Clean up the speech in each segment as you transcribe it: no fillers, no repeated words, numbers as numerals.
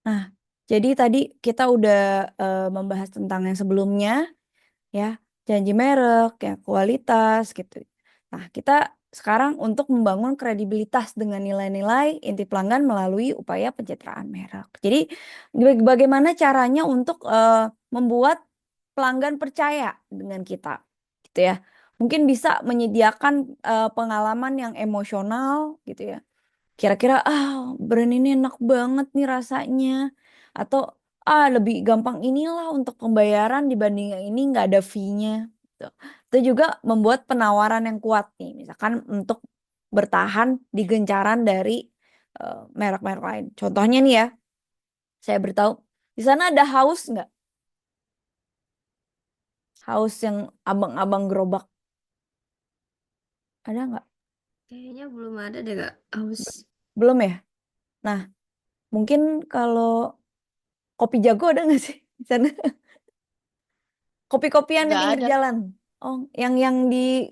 Nah, jadi tadi kita udah membahas tentang yang sebelumnya, ya, janji merek, ya, kualitas, gitu. Nah, kita sekarang untuk membangun kredibilitas dengan nilai-nilai inti pelanggan melalui upaya pencitraan merek. Jadi, bagaimana caranya untuk membuat pelanggan percaya dengan kita, gitu ya. Mungkin bisa menyediakan pengalaman yang emosional, gitu ya. Kira-kira brand ini enak banget nih rasanya, atau lebih gampang inilah untuk pembayaran dibanding yang ini nggak ada fee-nya gitu. Itu juga membuat penawaran yang kuat nih, misalkan untuk bertahan di gencaran dari merek-merek lain. Contohnya nih ya, saya beritahu di sana ada Haus nggak? Haus yang abang-abang gerobak, ada nggak? Kayaknya belum ada deh Kak. Haus. Belum ya? Nah, mungkin kalau Kopi Jago ada nggak sih di sana? Kopi-kopian di Nggak pinggir ada. jalan. Oh, yang di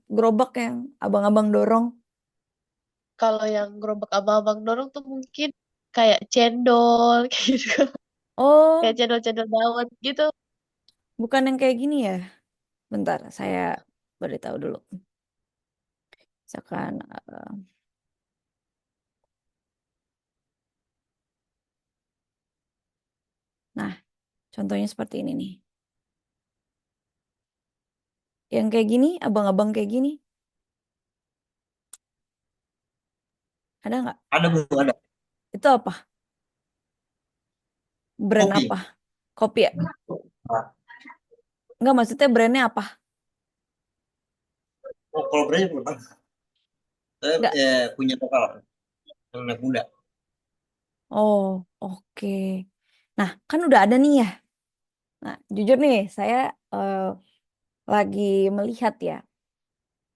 gerobak yang abang-abang dorong. Kalau yang gerobak abang-abang dorong tuh mungkin kayak cendol, kayak gitu. Kayak Oh, cendol-cendol dawet gitu. bukan yang kayak gini ya. Bentar, saya beritahu dulu. Misalkan, nah, contohnya seperti ini nih. Yang kayak gini, abang-abang kayak gini, ada nggak? Ada Bu, ada. Itu apa? Brand Kopi. apa? Kopi ya? Nah, Nggak, maksudnya brandnya apa? oh, kalau berarti belum ada. Saya Nggak. punya lokal yang anak muda. Oh, oke. Nah, kan udah ada nih ya. Nah, jujur nih, saya lagi melihat ya.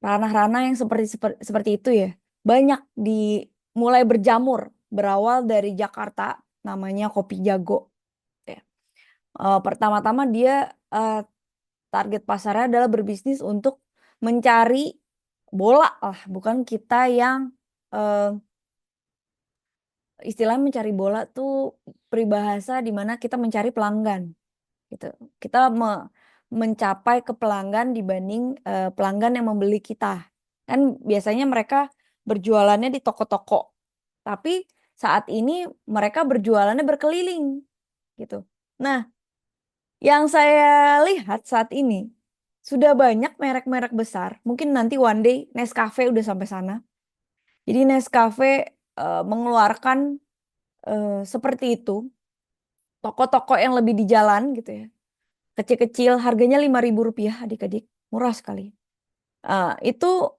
Ranah-ranah yang seperti itu ya banyak mulai berjamur, berawal dari Jakarta, namanya Kopi Jago ya. Pertama-tama dia target pasarnya adalah berbisnis untuk mencari bola lah, bukan kita yang eh, istilahnya mencari bola tuh peribahasa di mana kita mencari pelanggan gitu. Kita mencapai ke pelanggan dibanding pelanggan yang membeli kita. Kan biasanya mereka berjualannya di toko-toko. Tapi saat ini mereka berjualannya berkeliling gitu. Nah, yang saya lihat saat ini sudah banyak merek-merek besar. Mungkin nanti one day Nescafe udah sampai sana. Jadi Nescafe mengeluarkan seperti itu, toko-toko yang lebih di jalan gitu ya. Kecil-kecil, harganya Rp5.000 adik-adik, murah sekali. Itu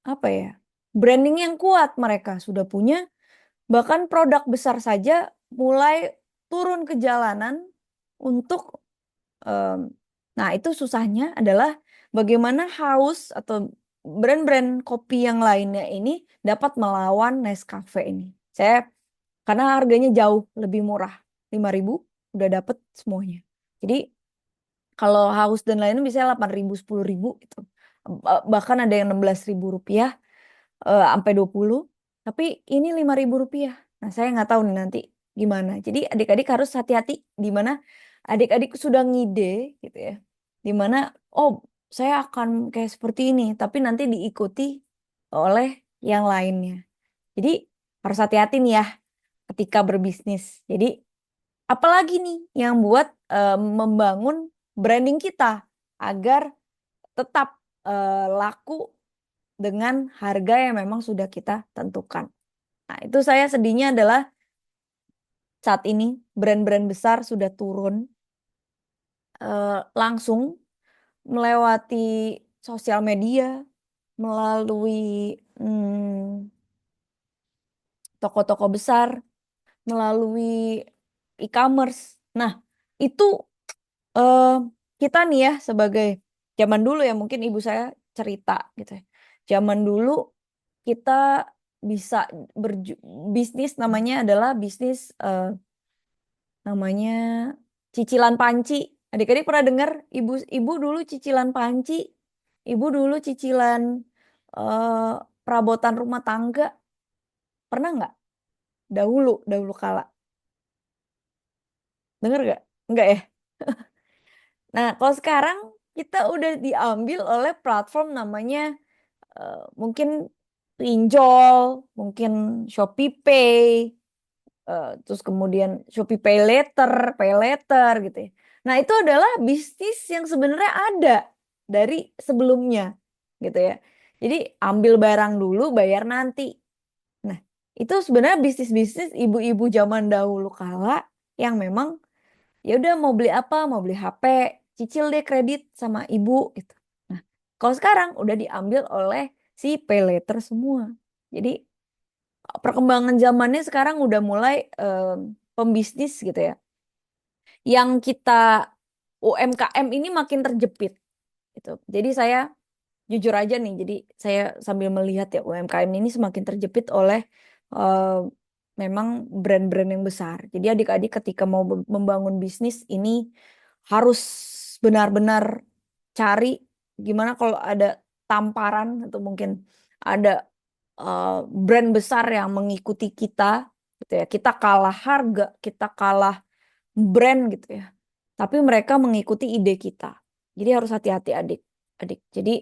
apa ya? Branding yang kuat mereka sudah punya, bahkan produk besar saja mulai turun ke jalanan untuk em, nah itu susahnya adalah bagaimana Haus atau brand-brand kopi yang lainnya ini dapat melawan Nescafe ini. Saya karena harganya jauh lebih murah, 5.000 udah dapet semuanya. Jadi kalau Haus dan lainnya bisa 8.000, 10.000 gitu. Bahkan ada yang Rp16.000 sampai 20. Tapi ini Rp5.000. Nah, saya nggak tahu nih nanti gimana. Jadi adik-adik harus hati-hati di mana adik-adik sudah ngide gitu ya. Di mana oh, saya akan kayak seperti ini, tapi nanti diikuti oleh yang lainnya. Jadi harus hati-hati nih ya ketika berbisnis. Jadi apalagi nih yang buat membangun branding kita agar tetap laku dengan harga yang memang sudah kita tentukan. Nah, itu saya sedihnya adalah saat ini brand-brand besar sudah turun langsung melewati sosial media, melalui toko-toko besar, melalui e-commerce. Nah, itu eh, kita nih ya sebagai zaman dulu ya mungkin ibu saya cerita gitu ya. Zaman dulu kita bisa bisnis namanya adalah bisnis namanya cicilan panci. Adik-adik pernah dengar ibu dulu cicilan panci, ibu dulu cicilan perabotan rumah tangga, pernah nggak? dahulu kala. Dengar gak? Enggak ya? Nah, kalau sekarang kita udah diambil oleh platform namanya mungkin pinjol, mungkin Shopee Pay, terus kemudian Shopee Pay Later gitu ya. Nah, itu adalah bisnis yang sebenarnya ada dari sebelumnya gitu ya. Jadi ambil barang dulu, bayar nanti. Nah, itu sebenarnya bisnis-bisnis ibu-ibu zaman dahulu kala yang memang ya udah mau beli apa, mau beli HP, cicil deh kredit sama ibu gitu. Nah, kalau sekarang udah diambil oleh si pay later semua. Jadi perkembangan zamannya sekarang udah mulai pembisnis gitu ya. Yang kita UMKM ini makin terjepit gitu. Jadi saya jujur aja nih, jadi saya sambil melihat ya UMKM ini semakin terjepit oleh eh, memang brand-brand yang besar. Jadi adik-adik ketika mau membangun bisnis ini harus benar-benar cari gimana kalau ada tamparan atau mungkin ada brand besar yang mengikuti kita gitu ya. Kita kalah harga, kita kalah brand gitu ya. Tapi mereka mengikuti ide kita. Jadi harus hati-hati adik-adik. Jadi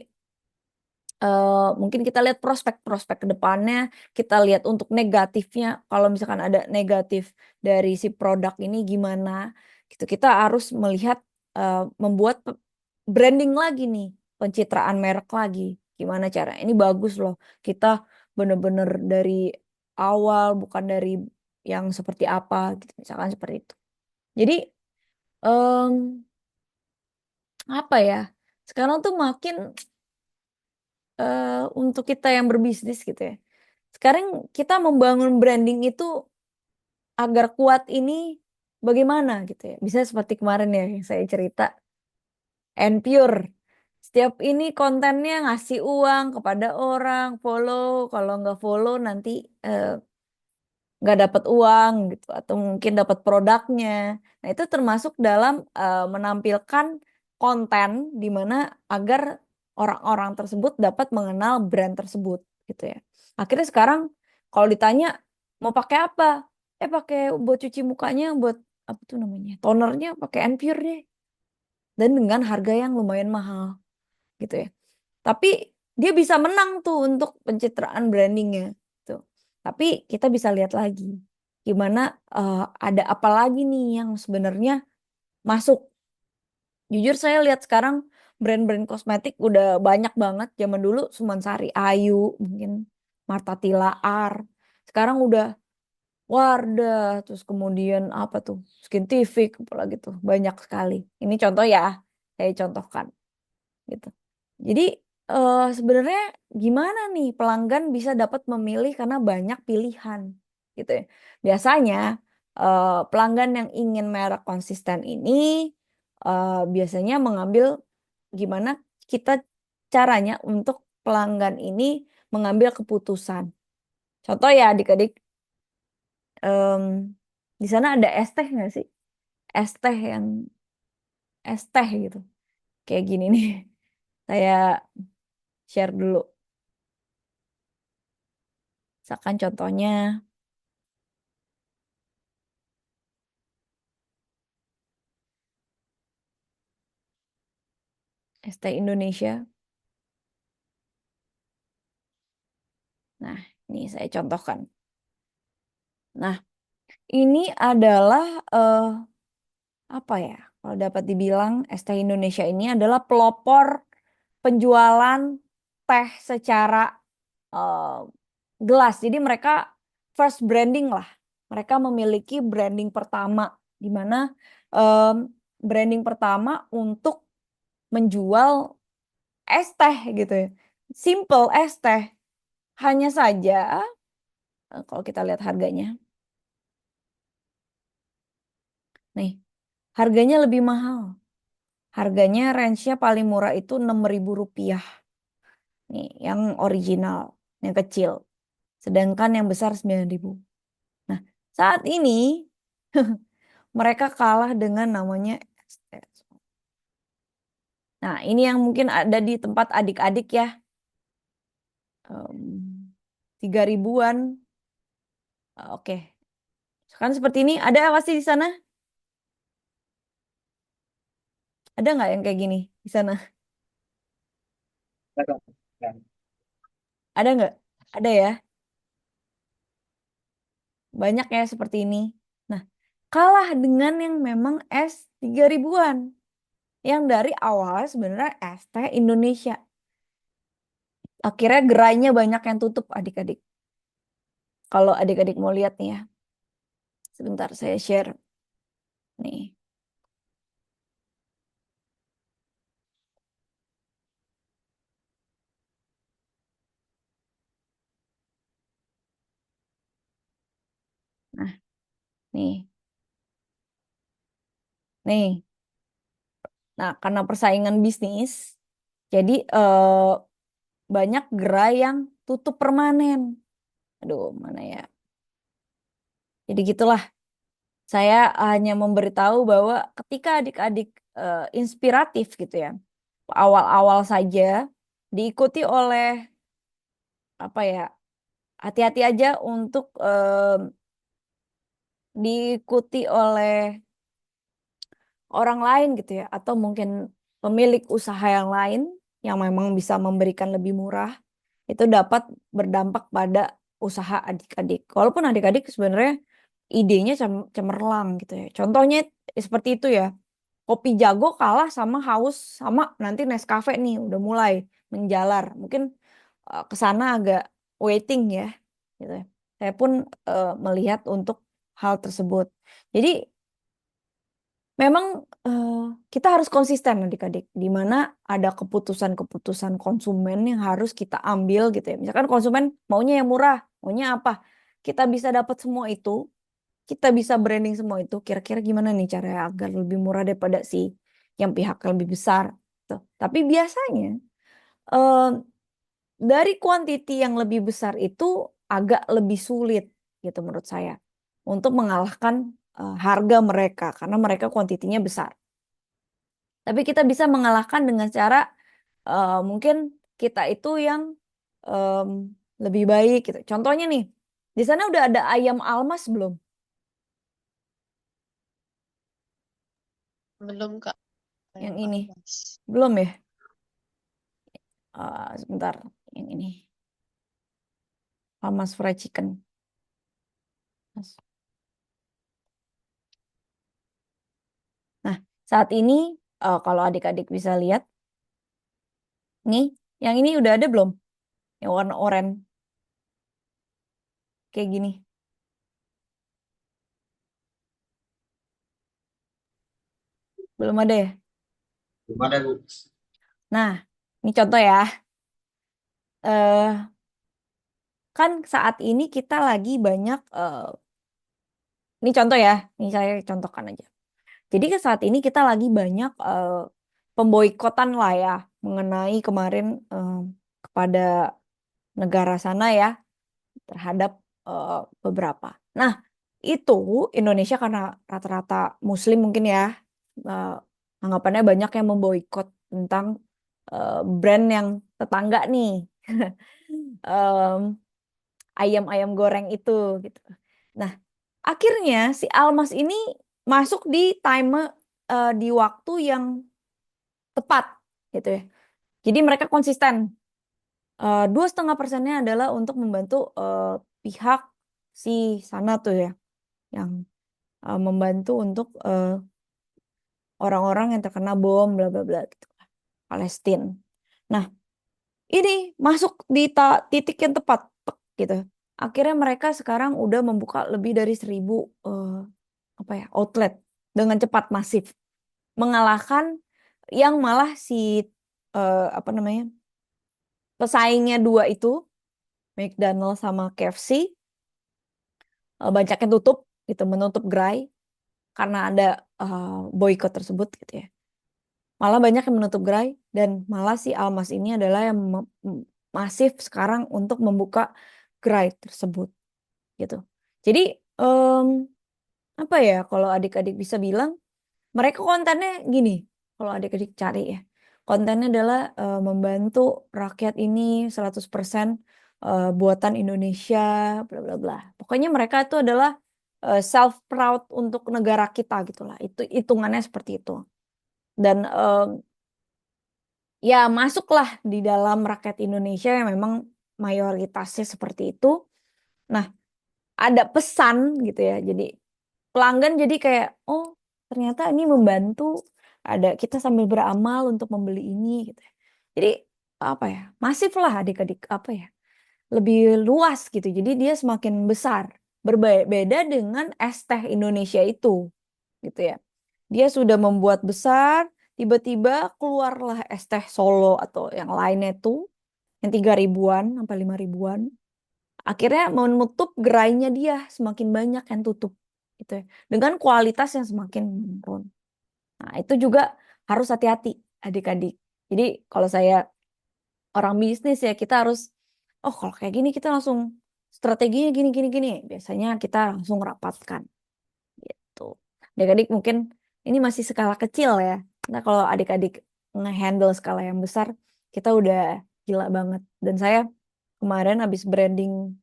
mungkin kita lihat prospek-prospek ke depannya, kita lihat untuk negatifnya, kalau misalkan ada negatif dari si produk ini gimana, gitu. Kita harus melihat membuat branding lagi nih, pencitraan merek lagi, gimana cara? Ini bagus loh, kita bener-bener dari awal, bukan dari yang seperti apa, gitu. Misalkan seperti itu. Jadi em, apa ya? Sekarang tuh makin untuk kita yang berbisnis gitu ya. Sekarang kita membangun branding itu agar kuat ini bagaimana gitu ya. Bisa seperti kemarin ya yang saya cerita, and pure. Setiap ini kontennya ngasih uang kepada orang, follow. Kalau nggak follow nanti eh, nggak dapat uang gitu atau mungkin dapat produknya. Nah, itu termasuk dalam menampilkan konten di mana agar orang-orang tersebut dapat mengenal brand tersebut gitu ya. Akhirnya sekarang kalau ditanya mau pakai apa? Pakai buat cuci mukanya buat apa tuh namanya? Tonernya pakai Anpure deh. Dan dengan harga yang lumayan mahal gitu ya. Tapi dia bisa menang tuh untuk pencitraan brandingnya. Tuh. Tapi kita bisa lihat lagi gimana ada apa lagi nih yang sebenarnya masuk. Jujur saya lihat sekarang brand-brand kosmetik udah banyak banget. Zaman dulu Sumansari Ayu, mungkin Martha Tilaar. Sekarang udah Wardah, terus kemudian apa tuh? Skintific, apalagi tuh banyak sekali. Ini contoh ya, saya contohkan gitu. Jadi sebenarnya gimana nih pelanggan bisa dapat memilih karena banyak pilihan gitu ya. Biasanya pelanggan yang ingin merek konsisten ini biasanya mengambil gimana kita caranya untuk pelanggan ini mengambil keputusan. Contoh ya adik-adik, em, di sana ada es teh nggak sih? Es teh yang es teh gitu. Kayak gini nih. Saya share dulu. Misalkan contohnya ST Indonesia. Nah, ini saya contohkan. Nah, ini adalah apa ya? Kalau dapat dibilang ST Indonesia ini adalah pelopor penjualan teh secara eh, gelas. Jadi mereka first branding lah. Mereka memiliki branding pertama di mana em, branding pertama untuk menjual es teh gitu ya. Simple es teh. Hanya saja kalau kita lihat harganya. Nih, harganya lebih mahal. Harganya range-nya paling murah itu Rp6.000. Nih, yang original, yang kecil. Sedangkan yang besar 9.000. Nah, saat ini mereka kalah dengan namanya ST. Nah, ini yang mungkin ada di tempat adik-adik ya. 3.000-an. Oke, Kan seperti ini, ada pasti di sana? Ada nggak yang kayak gini di sana? Ada. Ya. Ada nggak? Ada ya, banyak ya seperti ini. Nah, kalah dengan yang memang es 3000-an. Yang dari awal sebenarnya es teh Indonesia. Akhirnya gerainya banyak yang tutup adik-adik. Kalau adik-adik mau lihat nih ya. Sebentar saya share. Nih. Nah, nih. Nih. Nah, karena persaingan bisnis, jadi banyak gerai yang tutup permanen. Aduh, mana ya? Jadi gitulah. Saya hanya memberitahu bahwa ketika adik-adik inspiratif gitu ya, awal-awal saja diikuti oleh apa ya? Hati-hati aja untuk diikuti oleh orang lain gitu ya, atau mungkin pemilik usaha yang lain yang memang bisa memberikan lebih murah, itu dapat berdampak pada usaha adik-adik. Walaupun adik-adik sebenarnya idenya cemerlang gitu ya. Contohnya seperti itu ya. Kopi Jago kalah sama Haus sama nanti Nescafe nih udah mulai menjalar. Mungkin ke sana agak waiting ya gitu ya. Saya pun melihat untuk hal tersebut. Jadi memang eh, kita harus konsisten adik-adik, di mana ada keputusan-keputusan konsumen yang harus kita ambil gitu ya. Misalkan konsumen maunya yang murah, maunya apa? Kita bisa dapat semua itu, kita bisa branding semua itu. Kira-kira gimana nih caranya agar lebih murah daripada si yang pihak lebih besar? Tuh. Tapi biasanya eh, dari kuantiti yang lebih besar itu agak lebih sulit gitu menurut saya untuk mengalahkan harga mereka karena mereka kuantitinya besar. Tapi kita bisa mengalahkan dengan cara mungkin kita itu yang em, lebih baik gitu. Contohnya nih, di sana udah ada ayam almas belum? Belum Kak, Yang ayam ini almas. belum ya? Sebentar, yang ini almas fried chicken. Mas. Nah, saat ini kalau adik-adik bisa lihat, nih, yang ini udah ada belum? Yang warna oranye kayak gini, belum ada ya? Belum ada, Bu. Nah, ini contoh ya. eh Kan saat ini kita lagi banyak ini contoh ya, ini saya contohkan aja. Jadi ke saat ini kita lagi banyak pemboikotan lah ya mengenai kemarin kepada negara sana ya terhadap eh, beberapa. Nah, itu Indonesia karena rata-rata Muslim mungkin ya eh, anggapannya banyak yang memboikot tentang brand yang tetangga nih. Em, ayam-ayam goreng itu gitu. Nah, akhirnya si Almas ini masuk di di waktu yang tepat gitu ya. Jadi mereka konsisten. 2,5% adalah untuk membantu pihak si sana tuh ya, yang membantu untuk orang-orang yang terkena bom bla bla bla gitu, Palestina. Nah, ini masuk di titik yang tepat tek, gitu. Akhirnya mereka sekarang udah membuka lebih dari 1.000 apa ya outlet dengan cepat masif, mengalahkan yang malah si apa namanya pesaingnya dua itu McDonald sama KFC banyak yang tutup gitu, menutup gerai karena ada boykot tersebut gitu ya. Malah banyak yang menutup gerai dan malah si Almas ini adalah yang masif sekarang untuk membuka gerai tersebut gitu. Jadi em, apa ya kalau adik-adik bisa bilang mereka kontennya gini, kalau adik-adik cari ya. Kontennya adalah membantu rakyat ini 100% buatan Indonesia bla bla bla. Pokoknya mereka itu adalah self proud untuk negara kita gitulah. Itu hitungannya seperti itu. Dan ya masuklah di dalam rakyat Indonesia yang memang mayoritasnya seperti itu. Nah, ada pesan gitu ya. Jadi pelanggan jadi kayak, oh ternyata ini membantu. Ada kita sambil beramal untuk membeli ini gitu. Jadi apa ya? Masif lah adik-adik apa ya? Lebih luas gitu. Jadi dia semakin besar. Berbeda dengan es teh Indonesia itu gitu ya. Dia sudah membuat besar, tiba-tiba keluarlah es teh Solo atau yang lainnya tuh yang 3 ribuan sampai 5 ribuan. Akhirnya menutup gerainya dia semakin banyak yang tutup gitu ya. Dengan kualitas yang semakin menurun. Nah, itu juga harus hati-hati adik-adik. Jadi kalau saya orang bisnis ya kita harus oh kalau kayak gini kita langsung strateginya gini gini gini. Biasanya kita langsung rapatkan gitu. Adik-adik mungkin ini masih skala kecil ya. Nah, kalau adik-adik ngehandle skala yang besar, kita udah gila banget. Dan saya kemarin habis branding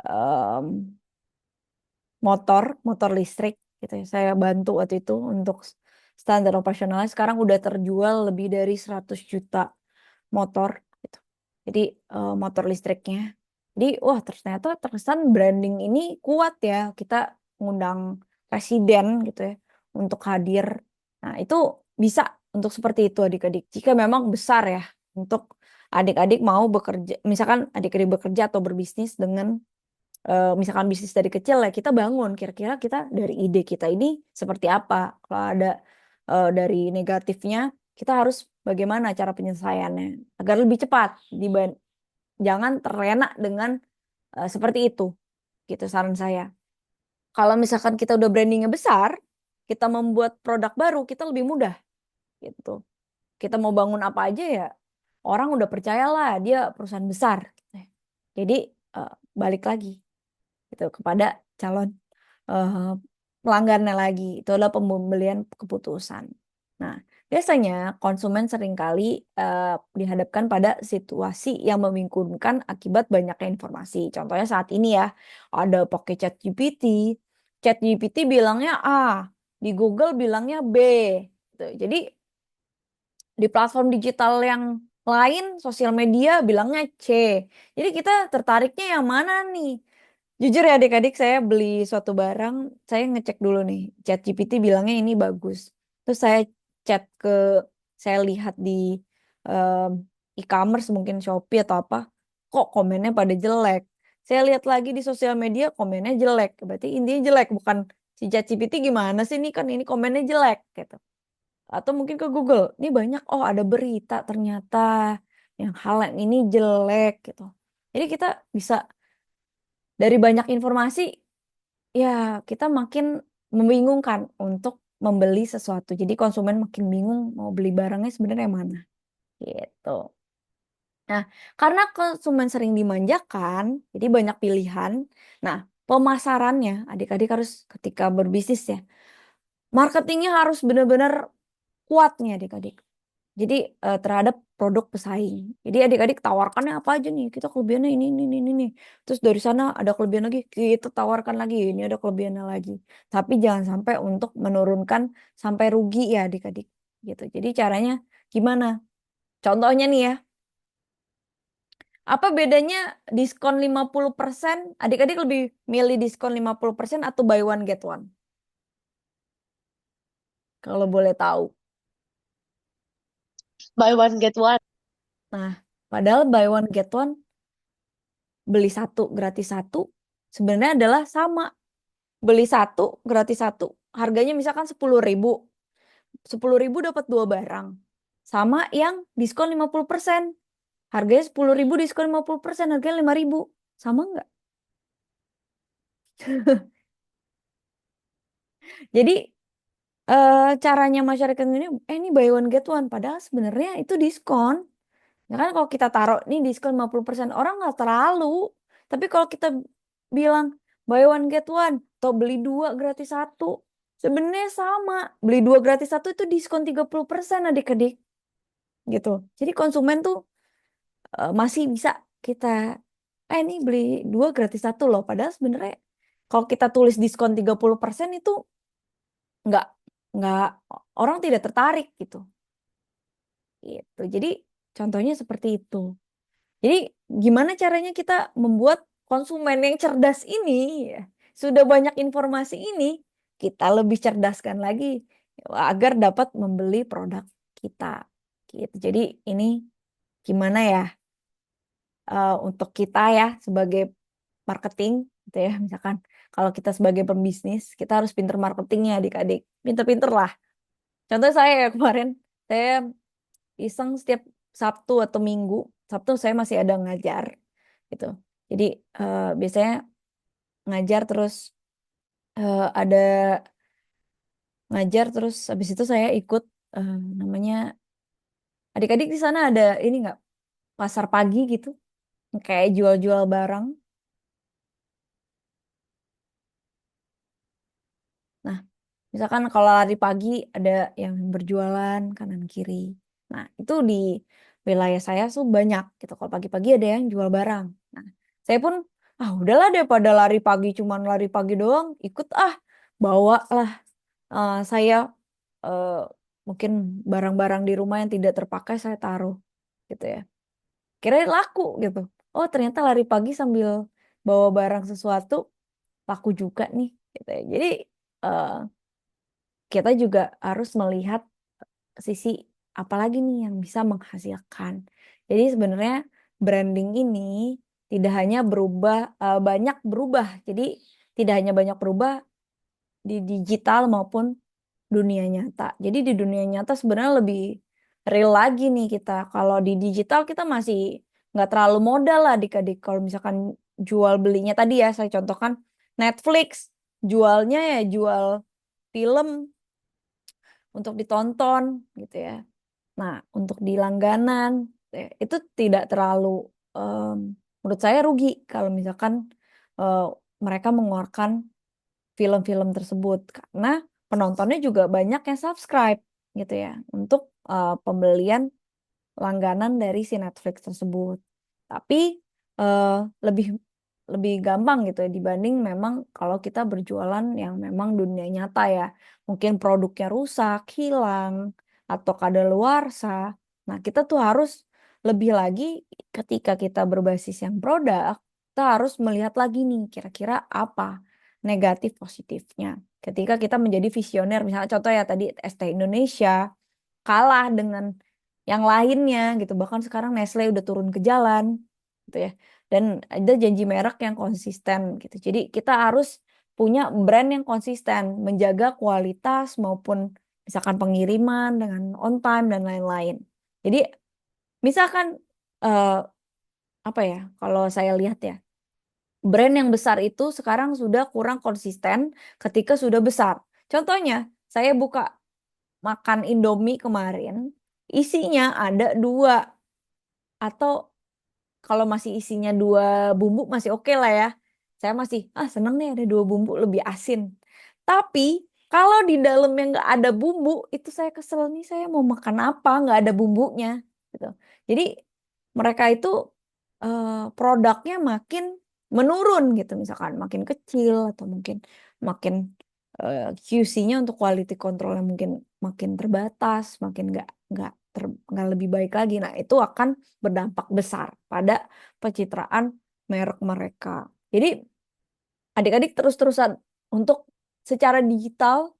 em, motor listrik gitu ya. Saya bantu waktu itu untuk standar operasionalnya. Sekarang udah terjual lebih dari 100 juta motor gitu. Jadi motor listriknya. Jadi wah ternyata terkesan branding ini kuat ya. Kita ngundang presiden gitu ya untuk hadir. Nah, itu bisa untuk seperti itu adik-adik. Jika memang besar ya untuk adik-adik mau bekerja, misalkan adik-adik bekerja atau berbisnis dengan misalkan bisnis dari kecil ya kita bangun kira-kira kita dari ide kita ini seperti apa. Kalau ada dari negatifnya kita harus bagaimana cara penyelesaiannya agar lebih cepat jangan terlena dengan seperti itu gitu saran saya. Kalau misalkan kita udah brandingnya besar, kita membuat produk baru kita lebih mudah gitu. Kita mau bangun apa aja ya orang udah percayalah dia perusahaan besar gitu ya. Jadi balik lagi gitu kepada calon eh, pelanggannya lagi. Itu adalah pembelian keputusan. Nah, biasanya konsumen seringkali dihadapkan pada situasi yang membingungkan akibat banyaknya informasi. Contohnya saat ini ya, ada pakai ChatGPT. ChatGPT bilangnya A, di Google bilangnya B. Gitu. Jadi di platform digital yang lain, sosial media bilangnya C. Jadi kita tertariknya yang mana nih? Jujur ya adik-adik, saya beli suatu barang, saya ngecek dulu nih, ChatGPT bilangnya ini bagus. Terus saya chat saya lihat di em, e-commerce mungkin Shopee atau apa, kok komennya pada jelek. Saya lihat lagi di sosial media komennya jelek, berarti intinya jelek, bukan si ChatGPT gimana sih ini kan ini komennya jelek gitu. Atau mungkin ke Google, ini banyak, oh ada berita ternyata yang hal yang ini jelek gitu. Jadi kita bisa dari banyak informasi ya kita makin membingungkan untuk membeli sesuatu. Jadi konsumen makin bingung mau beli barangnya sebenarnya yang mana. Gitu. Nah, karena konsumen sering dimanjakan, jadi banyak pilihan. Nah, pemasarannya adik-adik harus ketika berbisnis ya, marketingnya harus benar-benar kuat nih adik-adik. Jadi terhadap produk pesaing. Jadi adik-adik tawarkannya apa aja nih? Kita kelebihannya ini. Terus dari sana ada kelebihan lagi, kita tawarkan lagi. Ini ada kelebihannya lagi. Tapi jangan sampai untuk menurunkan sampai rugi ya adik-adik. Gitu. Jadi caranya gimana? Contohnya nih ya. Apa bedanya diskon 50%? Adik-adik lebih milih diskon 50% atau buy one get one? Kalau boleh tahu. Buy one get one. Nah, padahal buy one get one beli satu gratis satu sebenarnya adalah sama. Beli satu gratis satu harganya misalkan 10.000. 10.000 dapat 2 barang. Sama yang diskon 50%. Harganya 10.000 diskon 50%, harganya 5.000. Sama nggak? Jadi caranya masyarakat ini ini buy one get one padahal sebenarnya itu diskon. Ya kan kalau kita taruh nih diskon 50% orang nggak terlalu. Tapi kalau kita bilang buy one get one atau beli 2 gratis 1 sebenarnya sama. Beli 2 gratis 1 itu diskon 30% adik-adik. Gitu. Jadi konsumen tuh masih bisa kita ini beli 2 gratis 1 loh. Padahal sebenarnya kalau kita tulis diskon 30% itu nggak nggak orang tidak tertarik gitu. Gitu. Jadi contohnya seperti itu. Jadi gimana caranya kita membuat konsumen yang cerdas ini ya, sudah banyak informasi ini, kita lebih cerdaskan lagi agar dapat membeli produk kita. Gitu. Jadi ini gimana ya untuk kita ya sebagai marketing gitu ya, misalkan kalau kita sebagai pembisnis, kita harus pinter marketingnya adik-adik. Pinter-pinter lah. Contoh saya ya kemarin, saya iseng setiap Sabtu atau Minggu. Sabtu saya masih ada ngajar gitu. Jadi biasanya ngajar terus ada ngajar terus habis itu saya ikut namanya adik-adik di sana ada ini nggak pasar pagi gitu kayak jual-jual barang. Nah, misalkan kalau lari pagi ada yang berjualan kanan kiri. Nah, itu di wilayah saya tuh banyak gitu. Kalau pagi-pagi ada yang jual barang. Nah, saya pun udahlah daripada lari pagi cuman lari pagi doang, ikut bawa lah saya eh, mungkin barang-barang di rumah yang tidak terpakai saya taruh gitu ya. Kira laku gitu. Oh, ternyata lari pagi sambil bawa barang sesuatu laku juga nih gitu ya. Jadi eh, kita juga harus melihat sisi apa lagi nih yang bisa menghasilkan. Jadi sebenarnya branding ini tidak hanya berubah banyak berubah. Jadi tidak hanya banyak berubah di digital maupun dunia nyata. Jadi di dunia nyata sebenarnya lebih real lagi nih kita. Kalau di digital kita masih nggak terlalu modal lah adik-adik. Kalau misalkan jual belinya tadi ya saya contohkan Netflix jualnya ya jual film untuk ditonton gitu ya. Nah, untuk di langganan itu tidak terlalu menurut saya rugi kalau misalkan eh, mereka mengeluarkan film-film tersebut karena penontonnya juga banyak yang subscribe gitu ya untuk pembelian langganan dari si Netflix tersebut. Tapi eh, lebih lebih gampang gitu ya dibanding memang kalau kita berjualan yang memang dunia nyata ya. Mungkin produknya rusak, hilang, atau kadaluarsa. Nah, kita tuh harus lebih lagi ketika kita berbasis yang produk, kita harus melihat lagi nih kira-kira apa negatif positifnya. Ketika kita menjadi visioner, misalnya contoh ya tadi ST Indonesia kalah dengan yang lainnya gitu. Bahkan sekarang Nestle udah turun ke jalan gitu ya. Dan ada janji merek yang konsisten gitu. Jadi kita harus punya brand yang konsisten, menjaga kualitas maupun misalkan pengiriman dengan on time dan lain-lain. Jadi misalkan eh, apa ya? Kalau saya lihat ya, brand yang besar itu sekarang sudah kurang konsisten ketika sudah besar. Contohnya, saya buka makan Indomie kemarin, isinya ada dua atau kalau masih isinya dua bumbu masih oke lah ya. Saya masih seneng nih ada dua bumbu lebih asin. Tapi kalau di dalamnya nggak ada bumbu, itu saya kesel nih. Saya mau makan apa nggak ada bumbunya gitu. Jadi mereka itu produknya makin menurun gitu, misalkan makin kecil atau mungkin makin QC-nya untuk quality controlnya mungkin makin terbatas, makin nggak lebih baik lagi. Nah, itu akan berdampak besar pada pencitraan merek mereka. Jadi adik-adik terus-terusan untuk secara digital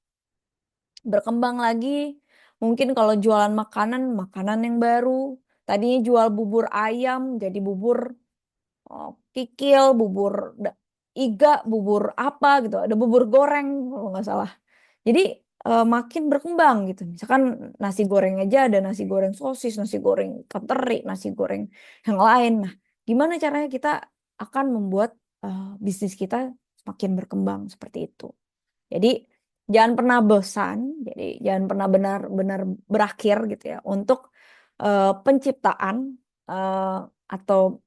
berkembang lagi. Mungkin kalau jualan makanan, makanan yang baru. Tadinya jual bubur ayam, jadi bubur kikil, bubur iga, bubur apa gitu. Ada bubur goreng kalau nggak salah. Jadi makin berkembang gitu. Misalkan nasi goreng aja ada nasi goreng sosis, nasi goreng ikan teri, nasi goreng yang lain. Nah, gimana caranya kita akan membuat bisnis kita semakin berkembang seperti itu. Jadi jangan pernah bosan, jadi jangan pernah benar-benar berakhir gitu ya untuk penciptaan eh, atau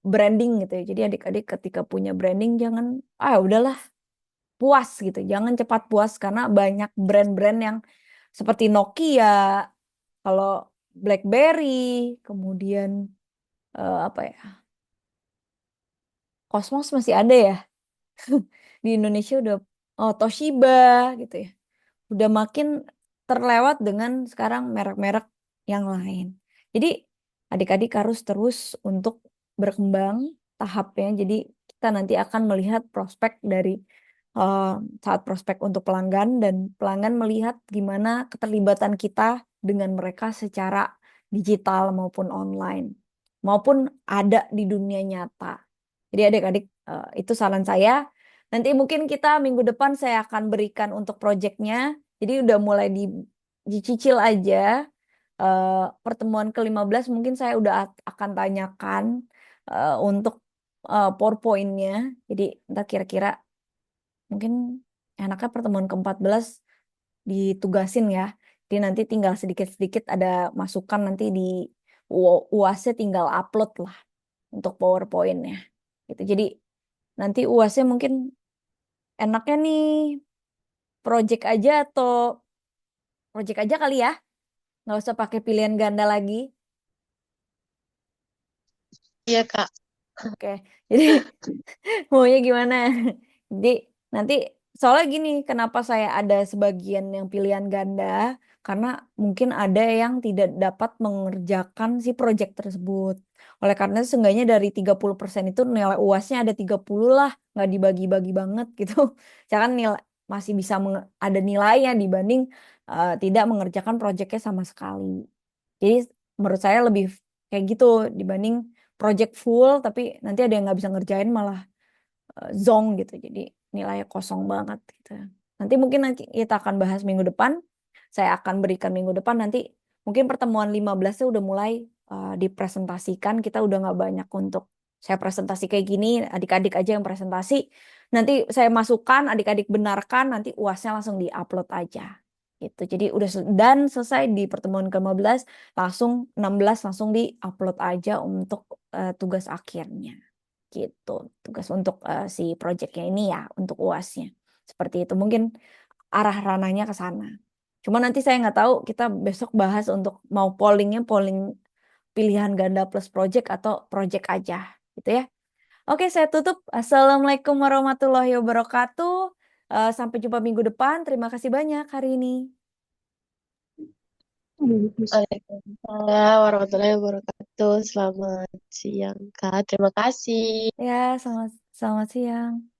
branding gitu ya. Jadi adik-adik ketika punya branding jangan udahlah puas gitu. Jangan cepat puas karena banyak brand-brand yang seperti Nokia, kalau BlackBerry, kemudian apa ya? Cosmos masih ada ya. di Indonesia udah Toshiba gitu ya. Udah makin terlewat dengan sekarang merek-merek yang lain. Jadi adik-adik harus terus untuk berkembang tahapnya. Jadi kita nanti akan melihat prospek dari eh, saat prospek untuk pelanggan dan pelanggan melihat gimana keterlibatan kita dengan mereka secara digital maupun online maupun ada di dunia nyata. Jadi adik-adik itu saran saya. Nanti mungkin kita minggu depan saya akan berikan untuk proyeknya. Jadi udah mulai dicicil aja. Pertemuan ke-15 mungkin saya udah akan tanyakan untuk PowerPoint-nya. Jadi ntar kira-kira mungkin enaknya pertemuan ke-14 ditugasin ya. Jadi nanti tinggal sedikit-sedikit ada masukan nanti di UAS-nya tinggal upload lah untuk PowerPoint-nya. Gitu. Jadi nanti UAS-nya mungkin enaknya nih project aja atau project aja kali ya. Nggak usah pakai pilihan ganda lagi. Iya, Kak. Oke, jadi maunya gimana? Jadi nanti soalnya gini, kenapa saya ada sebagian yang pilihan ganda? Karena mungkin ada yang tidak dapat mengerjakan si proyek tersebut. Oleh karena itu, seenggaknya dari 30% itu nilai UASnya ada 30 lah, nggak dibagi-bagi banget gitu. Jangan nilai masih bisa ada nilainya dibanding tidak mengerjakan proyeknya sama sekali. Jadi menurut saya lebih kayak gitu dibanding project full tapi nanti ada yang nggak bisa ngerjain malah zonk gitu. Jadi nilainya kosong banget gitu. Nanti kita akan bahas minggu depan. Saya akan berikan minggu depan nanti mungkin pertemuan 15-nya udah mulai dipresentasikan. Kita udah nggak banyak untuk saya presentasi kayak gini, adik-adik aja yang presentasi. Nanti saya masukkan, adik-adik benarkan, nanti UASnya langsung diupload aja. Gitu. Jadi udah dan selesai di pertemuan ke-15 langsung 16 langsung diupload aja untuk tugas akhirnya gitu. Tugas untuk si proyeknya ini ya, untuk UASnya. Seperti itu. Mungkin arah ranahnya ke sana. Cuma nanti saya nggak tahu, kita besok bahas untuk mau pollingnya, polling pilihan ganda plus project atau project aja. Gitu ya. Oke, saya tutup. Assalamualaikum warahmatullahi wabarakatuh. Sampai jumpa minggu depan. Terima kasih banyak hari ini. Waalaikumsalam warahmatullahi wabarakatuh. Selamat siang, Kak. Terima kasih. Ya, selamat siang.